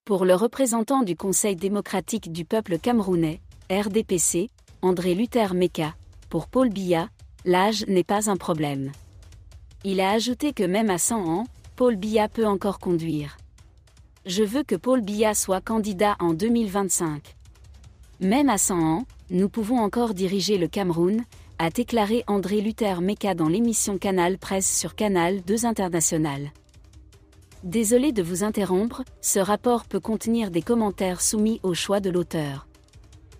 Pour le représentant du Conseil démocratique du peuple camerounais, RDPC, André Luther Meka, pour Paul Biya, l'âge n'est pas un problème. Il a ajouté que même à 100 ans, Paul Biya peut encore conduire. Je veux que Paul Biya soit candidat en 2025. Même à 100 ans, nous pouvons encore diriger le Cameroun, a déclaré André Luther Meka dans l'émission Canal Presse sur Canal 2 International. Désolé de vous interrompre, ce rapport peut contenir des commentaires soumis au choix de l'auteur.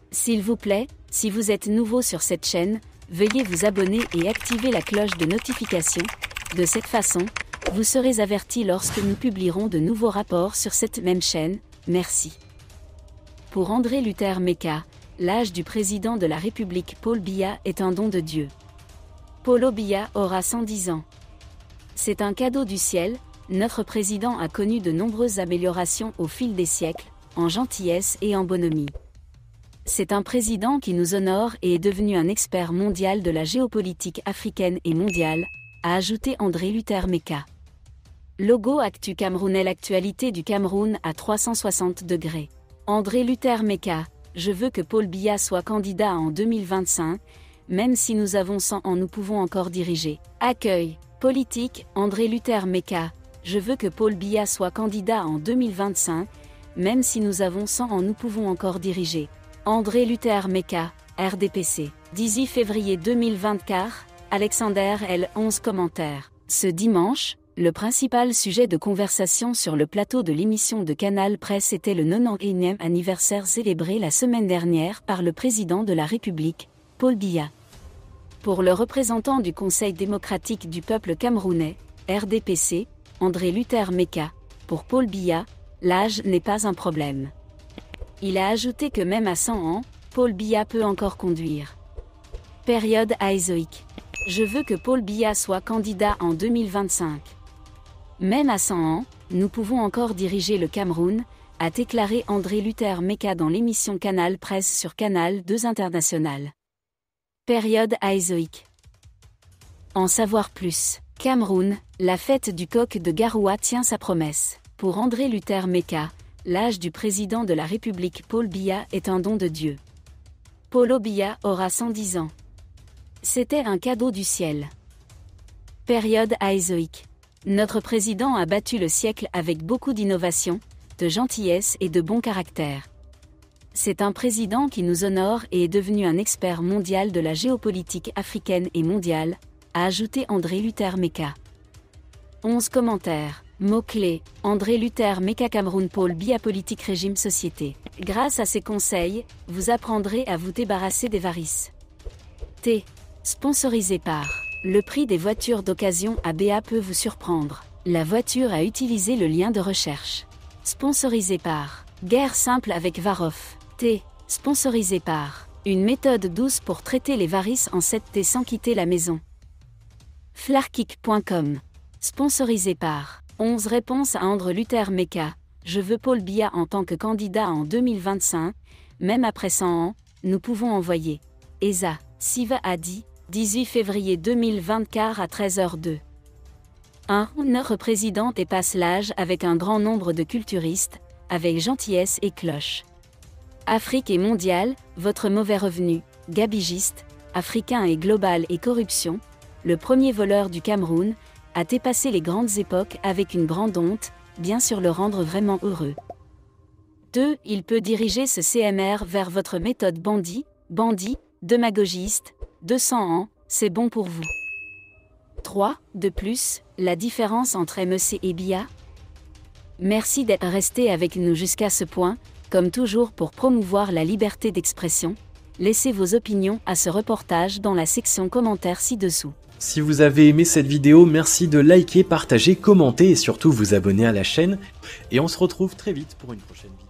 S'il vous plaît, si vous êtes nouveau sur cette chaîne, veuillez vous abonner et activer la cloche de notification. De cette façon, vous serez averti lorsque nous publierons de nouveaux rapports sur cette même chaîne. Merci. Pour André Luther Meka, l'âge du président de la République Paul Biya est un don de Dieu. Paul Biya aura 110 ans. C'est un cadeau du ciel. Notre président a connu de nombreuses améliorations au fil des siècles, en gentillesse et en bonhomie. C'est un président qui nous honore et est devenu un expert mondial de la géopolitique africaine et mondiale, a ajouté André Luther Meka. Logo Actu Camerounais. L'actualité du Cameroun à 360 degrés. André Luther Meka, je veux que Paul Biya soit candidat en 2025, même si nous avons 100 ans nous pouvons encore diriger. Accueil, politique, André Luther Meka, je veux que Paul Biya soit candidat en 2025, même si nous avons 100 ans nous pouvons encore diriger. André Luther Meka, RDPC. 18 février 2024, Alexander L. 11 commentaires. Ce dimanche, le principal sujet de conversation sur le plateau de l'émission de Canal Presse était le 91e anniversaire célébré la semaine dernière par le président de la République, Paul Biya. Pour le représentant du Conseil démocratique du peuple camerounais, RDPC, André Luther Meka, pour Paul Biya, l'âge n'est pas un problème. Il a ajouté que même à 100 ans, Paul Biya peut encore conduire. Période aézoïque. Je veux que Paul Biya soit candidat en 2025. Même à 100 ans, nous pouvons encore diriger le Cameroun, a déclaré André Luther Meka dans l'émission Canal Presse sur Canal 2 International. Période aézoïque. En savoir plus. Cameroun, la fête du coq de Garoua tient sa promesse. Pour André Luther Meka, l'âge du président de la République Paul Biya est un don de Dieu. Paul Biya aura 110 ans. C'était un cadeau du ciel. Période aézoïque. Notre président a battu le siècle avec beaucoup d'innovation, de gentillesse et de bon caractère. C'est un président qui nous honore et est devenu un expert mondial de la géopolitique africaine et mondiale, a ajouté André Luther Meka. 11 commentaires. Mots-clés. André Luther Meka Cameroun Paul Biya politique régime société. Grâce à ces conseils, vous apprendrez à vous débarrasser des varices. T. Sponsorisé par. Le prix des voitures d'occasion ABA peut vous surprendre. La voiture a utilisé le lien de recherche. Sponsorisé par. Guerre simple avec Varoff. T. Sponsorisé par. Une méthode douce pour traiter les varices en 7T sans quitter la maison. Flarkick.com. Sponsorisé par. 11 réponses à André Luther Meka. Je veux Paul Biya en tant que candidat en 2025. Même après 100 ans, nous pouvons envoyer. ESA. Siva a dit. 18 février 2024 à 13h02. 1. Notre président dépasse l'âge avec un grand nombre de culturistes, avec gentillesse et cloche. Afrique et mondiale, votre mauvais revenu, gabigiste, africain et global et corruption, le premier voleur du Cameroun, a dépassé les grandes époques avec une grande honte, bien sûr le rendre vraiment heureux. 2. Il peut diriger ce CMR vers votre méthode bandit, démagogiste, 200 ans, c'est bon pour vous. 3. De plus, la différence entre MEC et Biya. Merci d'être resté avec nous jusqu'à ce point, comme toujours pour promouvoir la liberté d'expression. Laissez vos opinions à ce reportage dans la section commentaires ci-dessous. Si vous avez aimé cette vidéo, merci de liker, partager, commenter et surtout vous abonner à la chaîne. Et on se retrouve très vite pour une prochaine vidéo.